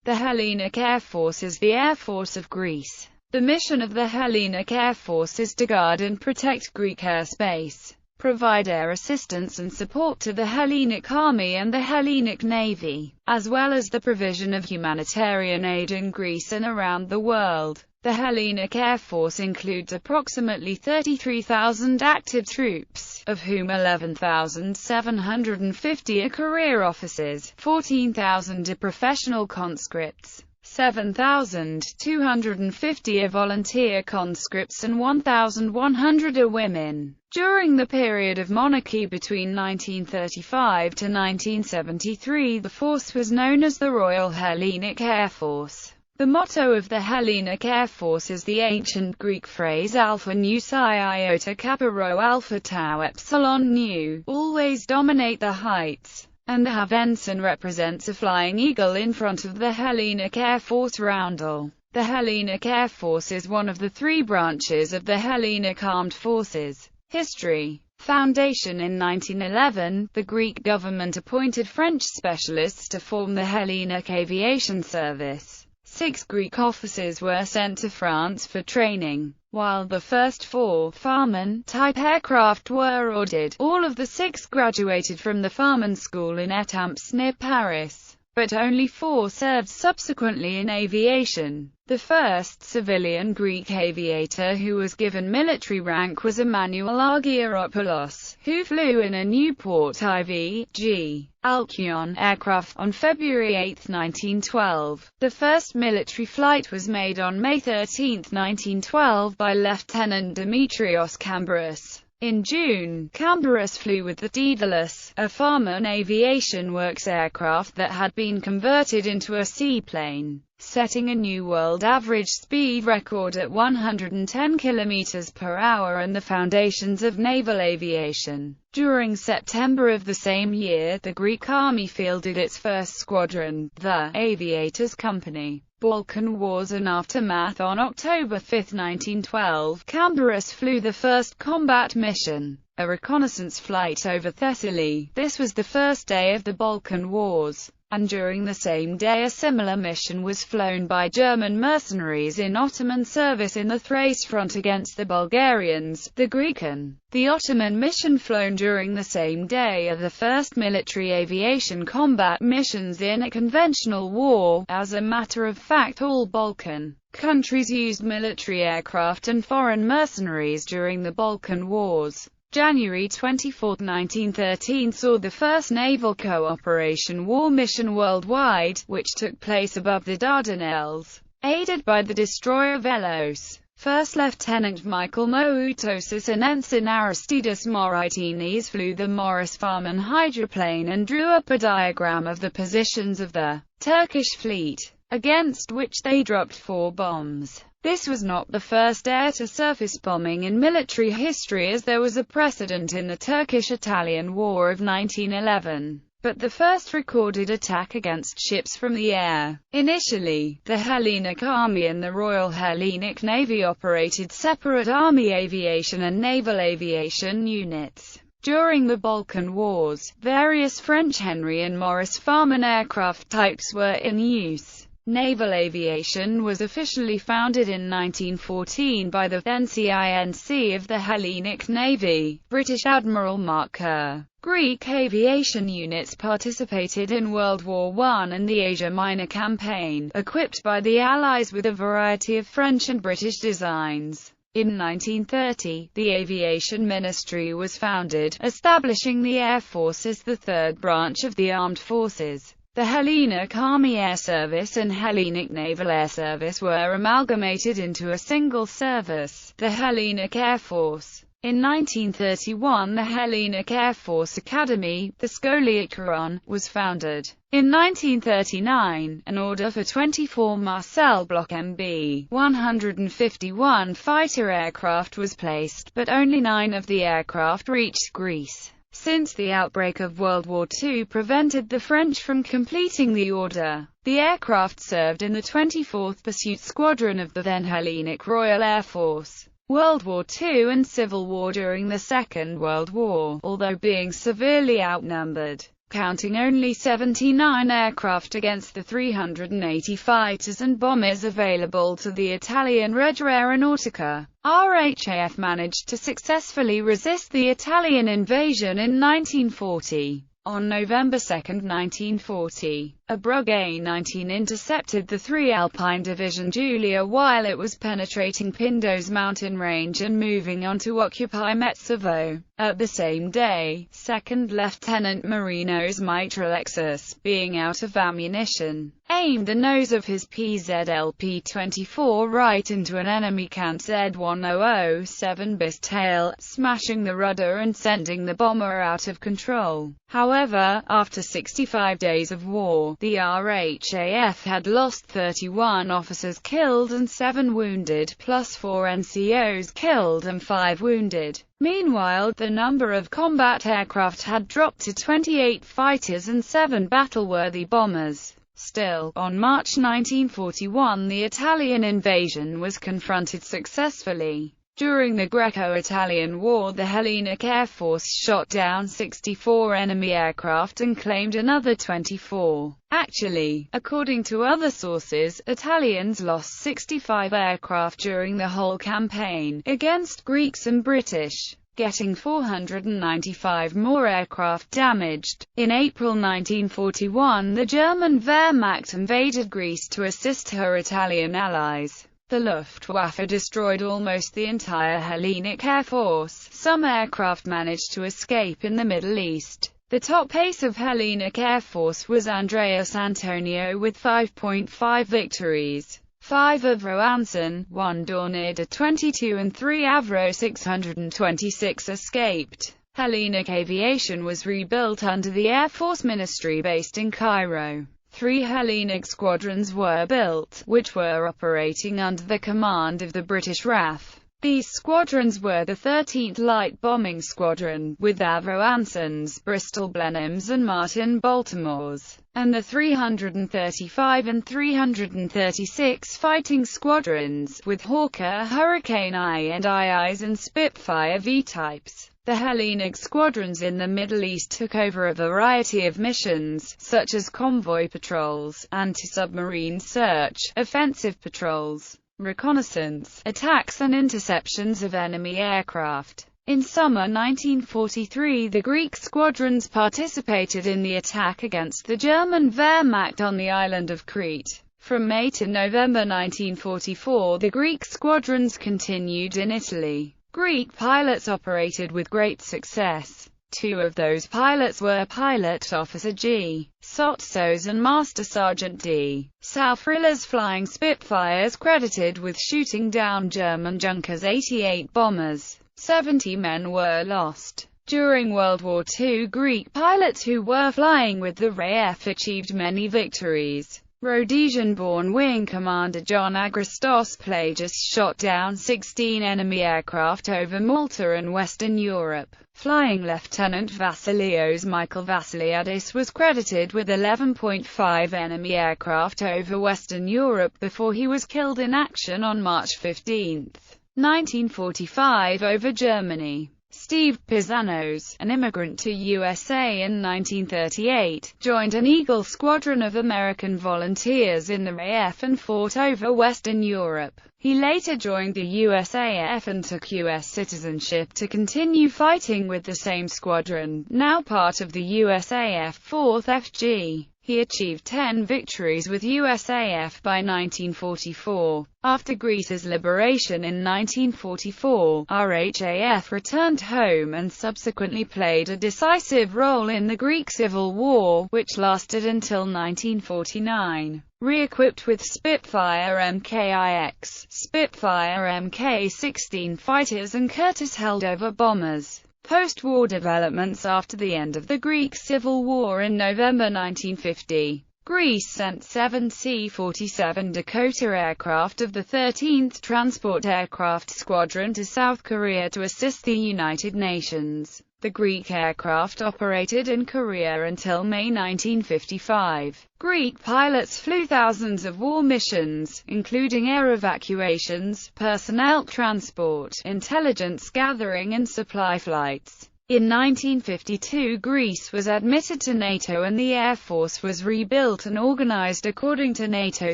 The Hellenic Air Force is the Air Force of Greece. The mission of the Hellenic Air Force is to guard and protect Greek airspace, provide air assistance and support to the Hellenic Army and the Hellenic Navy, as well as the provision of humanitarian aid in Greece and around the world. The Hellenic Air Force includes approximately 33,000 active troops, of whom 11,750 are career officers, 14,000 are professional conscripts, 7,250 are volunteer conscripts and 1,100 are women. During the period of monarchy between 1935 to 1973, the force was known as the Royal Hellenic Air Force. The motto of the Hellenic Air Force is the ancient Greek phrase Alpha Nu Psi Iota Kappa Rho Alpha Tau Epsilon Nu, always dominate the heights, and the Havenson represents a flying eagle in front of the Hellenic Air Force roundel. The Hellenic Air Force is one of the three branches of the Hellenic Armed Forces. History. Foundation. In 1911, the Greek government appointed French specialists to form the Hellenic Aviation Service. 6 Greek officers were sent to France for training. While the first 4 Farman-type aircraft were ordered, all of the 6 graduated from the Farman School in Étampes near Paris, but only 4 served subsequently in aviation. The first civilian Greek aviator who was given military rank was Emmanuel Argyropoulos, who flew in a Newport IV-G Alcyon aircraft on February 8, 1912. The first military flight was made on May 13, 1912 by Lieutenant Dimitrios Kamberas. In June, Kamberas flew with the Daedalus, a Farman Aviation Works aircraft that had been converted into a seaplane, setting a new world average speed record at 110 km per hour and the foundations of naval aviation. During September of the same year, the Greek army fielded its first squadron, the Aviators Company. Balkan Wars and Aftermath. On October 5, 1912, Kamberas flew the first combat mission, a reconnaissance flight over Thessaly. This was the first day of the Balkan Wars, and during the same day a similar mission was flown by German mercenaries in Ottoman service in the Thrace front against the Bulgarians. The Greek and the Ottoman mission flown during the same day are the first military aviation combat missions in a conventional war. As a matter of fact, all Balkan countries used military aircraft and foreign mercenaries during the Balkan Wars. January 24, 1913 saw the first naval cooperation war mission worldwide, which took place above the Dardanelles, aided by the destroyer Velos. First Lieutenant Michael Moutousis and Ensign Aristides Moritides flew the Morris Farman hydroplane and drew up a diagram of the positions of the Turkish fleet, against which they dropped 4 bombs. This was not the first air-to-surface bombing in military history, as there was a precedent in the Turkish-Italian War of 1911, but the first recorded attack against ships from the air. Initially, the Hellenic Army and the Royal Hellenic Navy operated separate army aviation and naval aviation units. During the Balkan Wars, various French Henry and Morris Farman aircraft types were in use. Naval aviation was officially founded in 1914 by the then CINC of the Hellenic Navy, British Admiral Mark Kerr. Greek aviation units participated in World War I and the Asia Minor campaign, equipped by the Allies with a variety of French and British designs. In 1930, the Aviation Ministry was founded, establishing the Air Force as the third branch of the armed forces. The Hellenic Army Air Service and Hellenic Naval Air Service were amalgamated into a single service, the Hellenic Air Force. In 1931, the Hellenic Air Force Academy, the Scholiikaron, was founded. In 1939, an order for 24 Marcel Block MB-151 fighter aircraft was placed, but only 9 of the aircraft reached Greece, since the outbreak of World War II prevented the French from completing the order. The aircraft served in the 24th Pursuit Squadron of the then Hellenic Royal Air Force. World War II and Civil War. During the Second World War, although being severely outnumbered, counting only 79 aircraft against the 380 fighters and bombers available to the Italian Regia Aeronautica. RHAF managed to successfully resist the Italian invasion in 1940. On November 2, 1940, a Brugge A-19 intercepted the 3 Alpine Division Giulia while it was penetrating Pindo's mountain range and moving on to occupy Metzevo. At the same day, 2nd Lieutenant Marino's mitral Lexus, being out of ammunition, aimed the nose of his PZLP-24 right into an enemy Kant Z1007 bis tail, smashing the rudder and sending the bomber out of control. However, after 65 days of war, the RHAF had lost 31 officers killed and 7 wounded, plus 4 NCOs killed and 5 wounded. Meanwhile, the number of combat aircraft had dropped to 28 fighters and 7 battle-worthy bombers. Still, on March 1941 the Italian invasion was confronted successfully. During the Greco-Italian War, the Hellenic Air Force shot down 64 enemy aircraft and claimed another 24. Actually, according to other sources, Italians lost 65 aircraft during the whole campaign, against Greeks and British, getting 495 more aircraft damaged. In April 1941, the German Wehrmacht invaded Greece to assist her Italian allies. The Luftwaffe destroyed almost the entire Hellenic Air Force. Some aircraft managed to escape in the Middle East. The top ace of Hellenic Air Force was Andreas Antonio with 5.5 victories. 5 Avro Anson, 1 Dornida 22 and 3 Avro 626 escaped. Hellenic Aviation was rebuilt under the Air Force Ministry based in Cairo. 3 Hellenic Squadrons were built, which were operating under the command of the British RAF. These squadrons were the 13th Light Bombing Squadron, with Avro Ansons, Bristol Blenheims and Martin Baltimores, and the 335 and 336 Fighting Squadrons, with Hawker Hurricane I and IIs and Spitfire V-types. The Hellenic Squadrons in the Middle East took over a variety of missions, such as convoy patrols, anti-submarine search, offensive patrols, reconnaissance, attacks and interceptions of enemy aircraft. In summer 1943, the Greek squadrons participated in the attack against the German Wehrmacht on the island of Crete. From May to November 1944, the Greek squadrons continued in Italy. Greek pilots operated with great success. 2 of those pilots were Pilot Officer G. Sotsos and Master Sergeant D. Salfrilla's flying Spitfires, credited with shooting down German Junkers 88 bombers. 70 men were lost. During World War II, Greek pilots who were flying with the RAF achieved many victories. Rhodesian-born Wing Commander John Agristos Plagius shot down 16 enemy aircraft over Malta and Western Europe. Flying Lieutenant Vasilios Michael Vasiliadis was credited with 11.5 enemy aircraft over Western Europe before he was killed in action on March 15, 1945 over Germany. Steve Pisanos, an immigrant to USA in 1938, joined an Eagle squadron of American volunteers in the RAF and fought over Western Europe. He later joined the USAF and took U.S. citizenship to continue fighting with the same squadron, now part of the USAF 4th FG. He achieved 10 victories with USAF by 1944. After Greece's liberation in 1944, RHAF returned home and subsequently played a decisive role in the Greek Civil War, which lasted until 1949. Re-equipped with Spitfire MKIX, Spitfire Mk-16 fighters and Curtiss Heldover bombers. Post-war developments after the end of the Greek Civil War in November 1950. Greece sent 7 C-47 Dakota aircraft of the 13th Transport Aircraft Squadron to South Korea to assist the United Nations. The Greek aircraft operated in Korea until May 1955. Greek pilots flew thousands of war missions, including air evacuations, personnel transport, intelligence gathering and supply flights. In 1952, Greece was admitted to NATO and the Air Force was rebuilt and organized according to NATO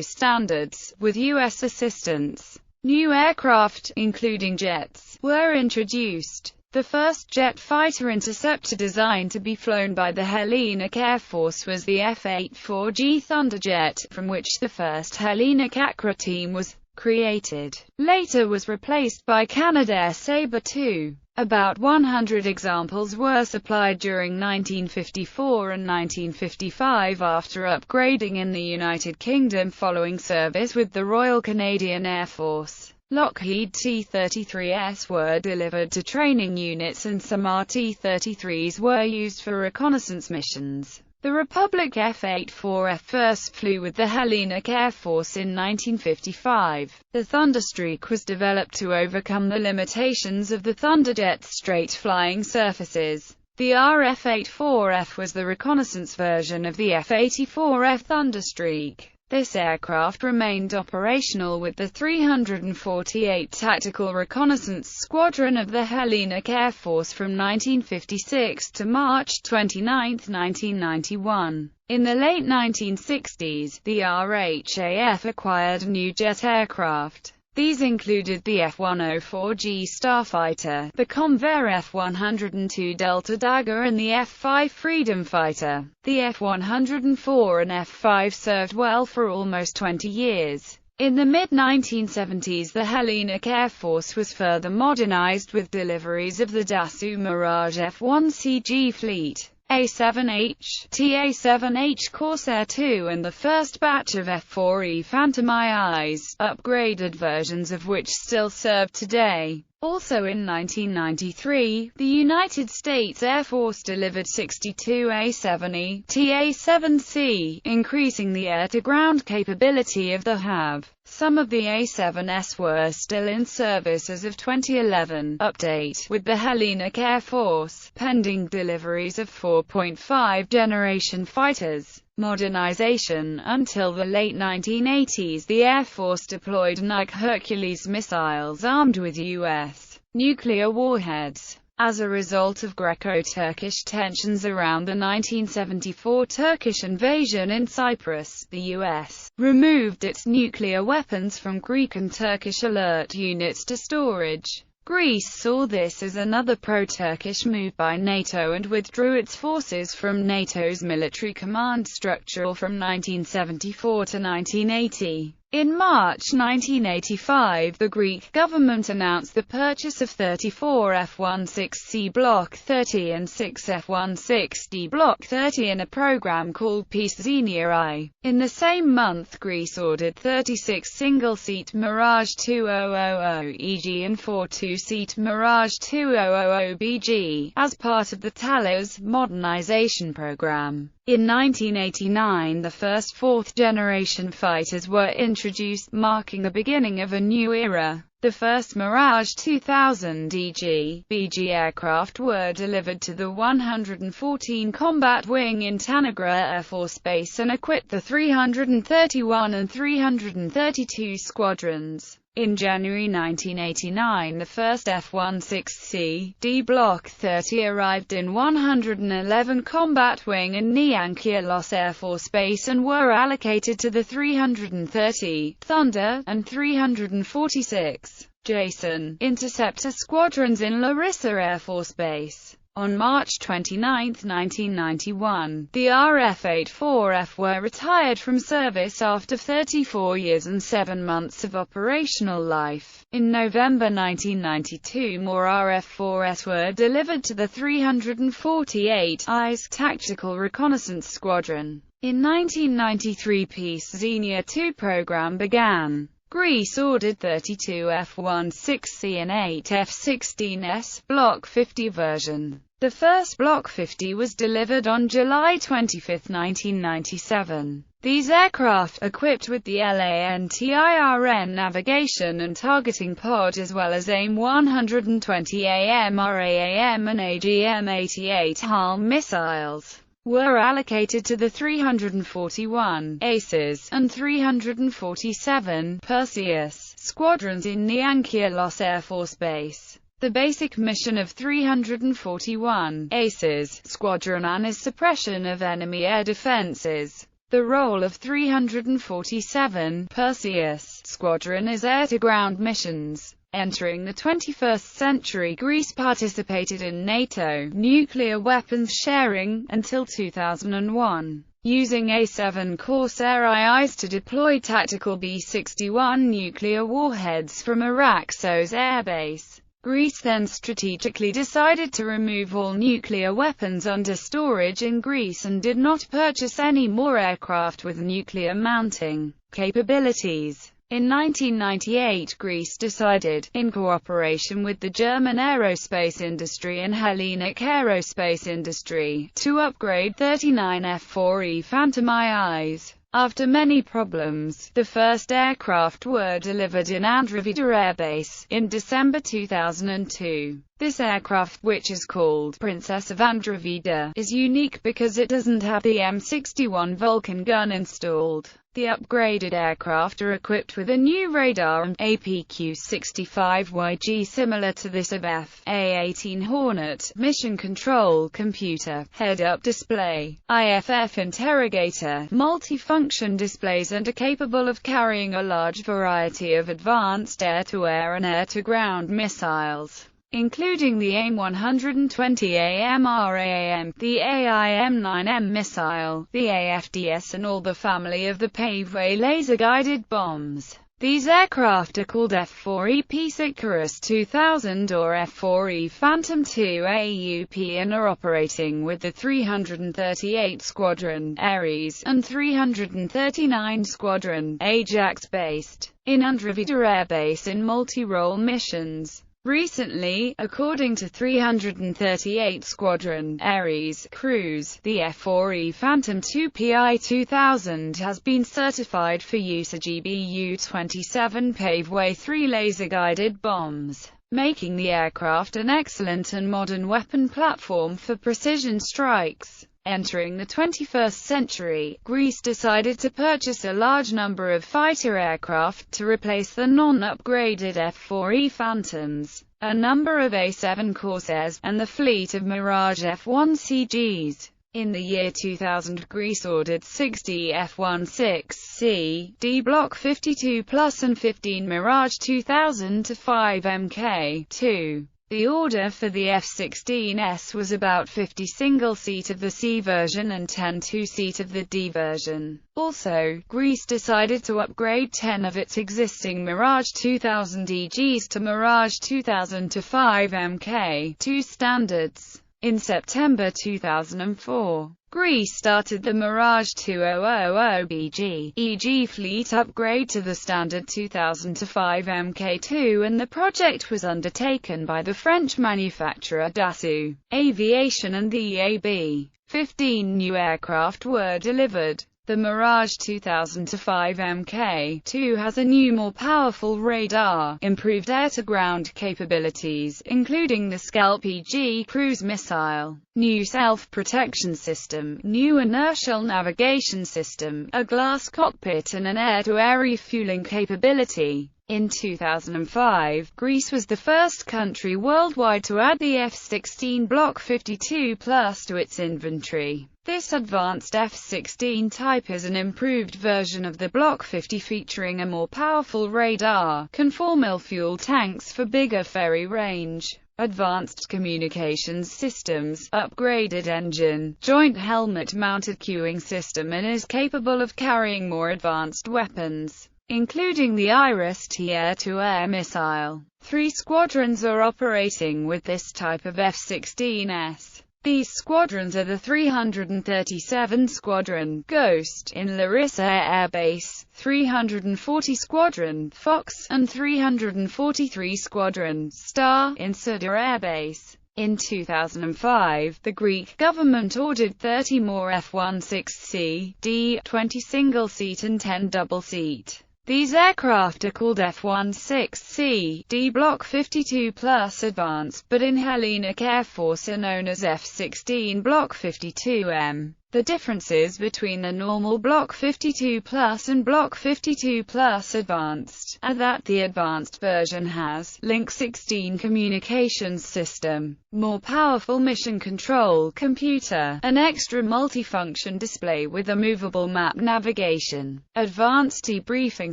standards, with U.S. assistance. New aircraft, including jets, were introduced. The first jet fighter interceptor designed to be flown by the Hellenic Air Force was the F-84G Thunderjet, from which the first Hellenic Acra team was created. Later was replaced by Canadair Sabre II. About 100 examples were supplied during 1954 and 1955 after upgrading in the United Kingdom following service with the Royal Canadian Air Force. Lockheed T-33s were delivered to training units and some RT-33s were used for reconnaissance missions. The Republic F-84F first flew with the Hellenic Air Force in 1955. The Thunderstreak was developed to overcome the limitations of the Thunderjet's straight-flying surfaces. The RF-84F was the reconnaissance version of the F-84F Thunderstreak. This aircraft remained operational with the 348th Tactical Reconnaissance Squadron of the Hellenic Air Force from 1956 to March 29, 1991. In the late 1960s, the RHAF acquired new jet aircraft. These included the F-104G Starfighter, the Convair F-102 Delta Dagger and the F-5 Freedom Fighter. The F-104 and F-5 served well for almost 20 years. In the mid-1970s, the Hellenic Air Force was further modernized with deliveries of the Dassault Mirage F-1CG fleet, A-7H, TA-7H Corsair II and the first batch of F-4E Phantom IIs, upgraded versions of which still serve today. Also in 1993, the United States Air Force delivered 62 A-7E, TA-7C, increasing the air-to-ground capability of the HAV. Some of the A-7s were still in service as of 2011. Update: with the Hellenic Air Force, pending deliveries of 4.5 generation fighters. Modernization: until the late 1980s, the Air Force deployed Nike Hercules missiles armed with U.S. nuclear warheads. As a result of Greco-Turkish tensions around the 1974 Turkish invasion in Cyprus, the U.S. removed its nuclear weapons from Greek and Turkish alert units to storage. Greece saw this as another pro-Turkish move by NATO and withdrew its forces from NATO's military command structure from 1974 to 1980. In March 1985, the Greek government announced the purchase of 34 F16 Block 30 and 6 F16 Block 30 in a program called Peace Xenia I. In the same month, Greece ordered 36 single-seat Mirage 2000EG and 4 two-seat Mirage 2000BG, as part of the Talos modernization program. In 1989, the first fourth-generation fighters were introduced, marking the beginning of a new era. The first Mirage 2000 EG/BG aircraft were delivered to the 114 Combat Wing in Tanagra Air Force Base and equipped the 331 and 332 squadrons. In January 1989, the first F-16C/D Block 30 arrived in 111 Combat Wing and Niankialos Air Force Base and were allocated to the 330 Thunder and 346 Jason interceptor squadrons in Larissa Air Force Base. On March 29, 1991, the RF-84F were retired from service after 34 years and 7 months of operational life. In November 1992, more RF-4S were delivered to the 348 IS Tactical Reconnaissance Squadron. In 1993, Peace Xenia II program began. Greece ordered 32 F-16C and 8 F-16S Block 50 version. The first Block 50 was delivered on July 25, 1997. These aircraft, equipped with the LANTIRN navigation and targeting pod as well as AIM-120 AMRAAM and AGM-88 HALM missiles, were allocated to the 341 Aces and 347 Perseus squadrons in Niankialos Air Force Base. The basic mission of 341 ACES Squadron AN is suppression of enemy air defenses. The role of 347 Perseus Squadron is air-to-ground missions. Entering the 21st century, Greece participated in NATO nuclear weapons sharing until 2001, using A7 Corsair IIs to deploy tactical B-61 nuclear warheads from Araxos Air Base. Greece then strategically decided to remove all nuclear weapons under storage in Greece and did not purchase any more aircraft with nuclear mounting capabilities. In 1998, Greece decided, in cooperation with the German aerospace industry and Hellenic Aerospace industry, to upgrade 39 F4E Phantom IIs. After many problems, the first aircraft were delivered in Andravida Air Base in December 2002. This aircraft, which is called Princess of Andravida, is unique because it doesn't have the M61 Vulcan gun installed. The upgraded aircraft are equipped with a new radar and APQ-65YG similar to this of F/A-18 Hornet, mission control computer, head-up display, IFF interrogator, multi-function displays, and are capable of carrying a large variety of advanced air-to-air and air-to-ground missiles, including the AIM-120 AMRAAM, the AIM-9M missile, the AFDS, and all the family of the Paveway laser-guided bombs. These aircraft are called F4E Peace Icarus 2000 or F4E Phantom II AUP and are operating with the 338 Squadron Ares and 339 Squadron Ajax based in Andravida Air Base in multi-role missions. Recently, according to 338 Squadron Ares crews, the F4E Phantom II PI-2000 has been certified for use of GBU-27 Paveway 3 laser-guided bombs, making the aircraft an excellent and modern weapon platform for precision strikes. Entering the 21st century, Greece decided to purchase a large number of fighter aircraft to replace the non-upgraded F4E Phantoms, a number of A7 Corsairs, and the fleet of Mirage F-16Gs. In the year 2000, Greece ordered 60 F-16C D Block 52+ and 15 Mirage 2000 to 5 Mk2. The order for the F-16S was about 50 single-seat of the C version and 10 two-seat of the D version. Also, Greece decided to upgrade 10 of its existing Mirage 2000 EGs to Mirage 2000 to 5 Mk2 standards. In September 2004, Greece started the Mirage 2000BG EG fleet upgrade to the standard 2000 to 5 Mk2, and the project was undertaken by the French manufacturer Dassault Aviation and the EAB. 15 new aircraft were delivered. The Mirage 2000 to 5 Mk2 has a new, more powerful radar, improved air-to-ground capabilities, including the Scalp EG cruise missile, new self-protection system, new inertial navigation system, a glass cockpit, and an air-to-air refueling capability. In 2005, Greece was the first country worldwide to add the F16 Block 52+ to its inventory. This advanced F-16 type is an improved version of the Block 50 featuring a more powerful radar, conformal fuel tanks for bigger ferry range, advanced communications systems, upgraded engine, joint helmet-mounted queuing system, and is capable of carrying more advanced weapons, including the Iris-T air-to-air missile. 3 squadrons are operating with this type of F-16S. These squadrons are the 337 Squadron Ghost in Larissa Air Base, 340 Squadron Fox, and 343 Squadron Star in Suda Air Base. In 2005, the Greek government ordered 30 more F-16C D, 20 single-seat and 10 double-seat. These aircraft are called F-16C D Block 52+ Advanced, but in Hellenic Air Force are known as F-16 Block 52M. The differences between the normal Block 52 Plus and Block 52 Plus Advanced are that the advanced version has Link 16 communications system, more powerful mission control computer, an extra multifunction display with a movable map navigation, advanced debriefing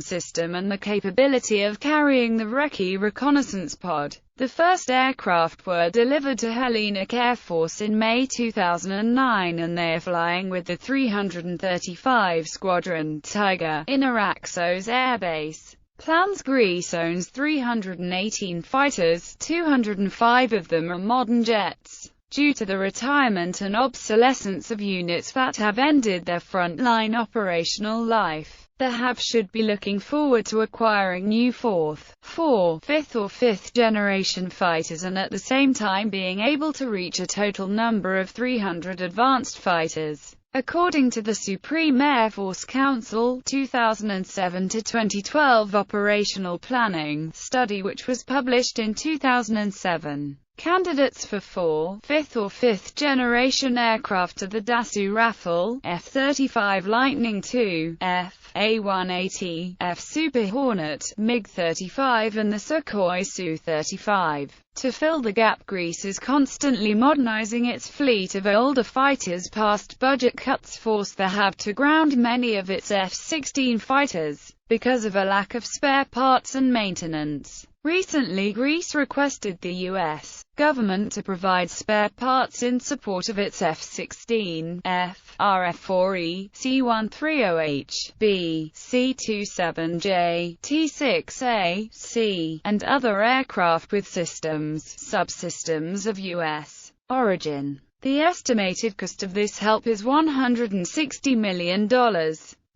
system and the capability of carrying the Recce reconnaissance pod. The first aircraft were delivered to Hellenic Air Force in May 2009 and they are flying with the 335 Squadron Tiger in Araxos Airbase. Plans: Greece owns 318 fighters, 205 of them are modern jets. Due to the retirement and obsolescence of units that have ended their frontline operational life, the HAV should be looking forward to acquiring new 4th, 5th or 5th generation fighters and at the same time being able to reach a total number of 300 advanced fighters. According to the Supreme Air Force Council 2007 to 2012 operational planning study which was published in 2007. Candidates for 4th, 5th or 5th generation aircraft are the Dassault Rafale, F-35 Lightning II, F/A-180, F Super Hornet, MiG-35 and the Sukhoi Su-35. To fill the gap, Greece is constantly modernizing its fleet of older fighters. Past budget cuts forced the HAV to ground many of its F-16 fighters, because of a lack of spare parts and maintenance. Recently, Greece requested the U.S. government to provide spare parts in support of its F-16, F, RF-4E, C-130H, B, C-27J, T-6A, C, and other aircraft with subsystems of U.S. origin. The estimated cost of this help is $160 million.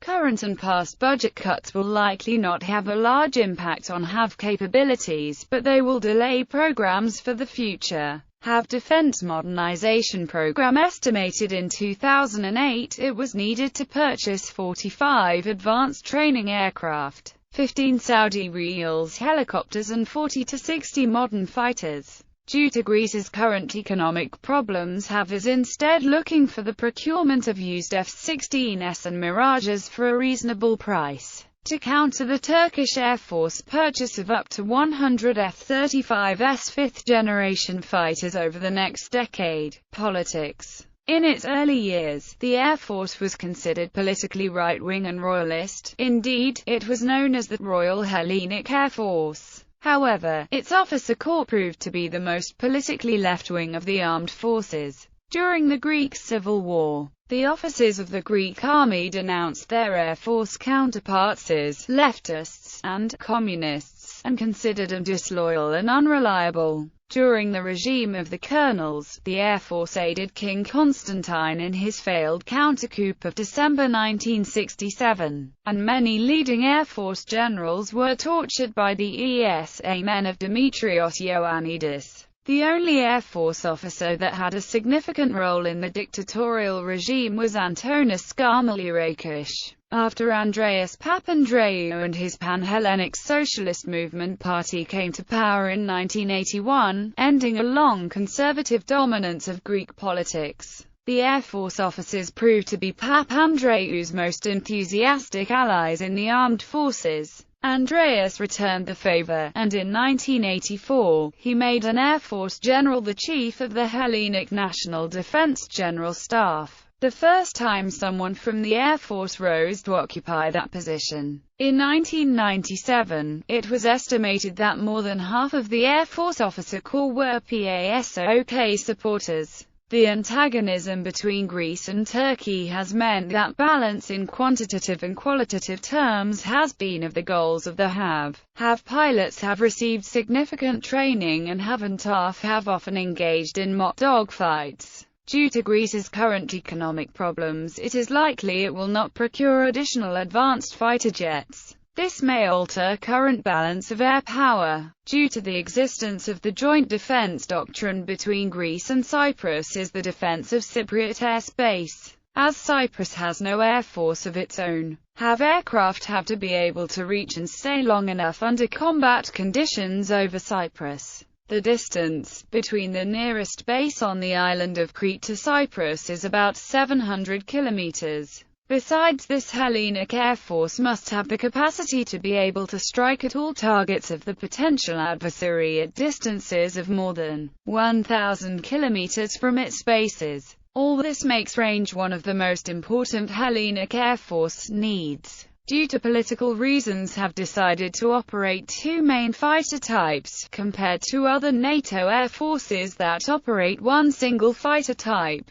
Current and past budget cuts will likely not have a large impact on HAV capabilities, but they will delay programs for the future. HAV Defense Modernization Program estimated in 2008 it was needed to purchase 45 advanced training aircraft, 15 Saudi Riyals helicopters and 40 to 60 modern fighters. Due to Greece's current economic problems, HAV is instead looking for the procurement of used F-16s and Mirages for a reasonable price, to counter the Turkish Air Force purchase of up to 100 F-35s fifth-generation fighters over the next decade. Politics. In its early years, the Air Force was considered politically right-wing and royalist. Indeed, it was known as the Royal Hellenic Air Force. However, its officer corps proved to be the most politically left-wing of the armed forces. During the Greek Civil War, the officers of the Greek army denounced their Air Force counterparts as leftists and communists, and considered them disloyal and unreliable. During the regime of the colonels, the Air Force aided King Constantine in his failed counter-coup of December 1967, and many leading Air Force generals were tortured by the ESA men of Dimitrios Ioannidis. The only Air Force officer that had a significant role in the dictatorial regime was Antonis Skarmalirakis. After Andreas Papandreou and his Pan-Hellenic Socialist Movement Party came to power in 1981, ending a long conservative dominance of Greek politics, the Air Force officers proved to be Papandreou's most enthusiastic allies in the armed forces. Andreas returned the favor, and in 1984, he made an Air Force general the chief of the Hellenic National Defense General Staff. The first time someone from the Air Force rose to occupy that position. In 1997, it was estimated that more than half of the Air Force officer corps were PASOK supporters. The antagonism between Greece and Turkey has meant that balance in quantitative and qualitative terms has been of the goals of the HAV. HAV pilots have received significant training and have often engaged in mock dogfights. Due to Greece's current economic problems, it is likely it will not procure additional advanced fighter jets. This may alter current balance of air power. Due to the existence of the joint defense doctrine between Greece and Cyprus is the defense of Cypriot airspace. As Cyprus has no air force of its own, HAV aircraft have to be able to reach and stay long enough under combat conditions over Cyprus. The distance between the nearest base on the island of Crete to Cyprus is about 700 kilometers. Besides this, Hellenic Air Force must have the capacity to be able to strike at all targets of the potential adversary at distances of more than 1,000 kilometers from its bases. All this makes range one of the most important Hellenic Air Force needs. Due to political reasons, have decided to operate two main fighter types, compared to other NATO air forces that operate one single fighter type.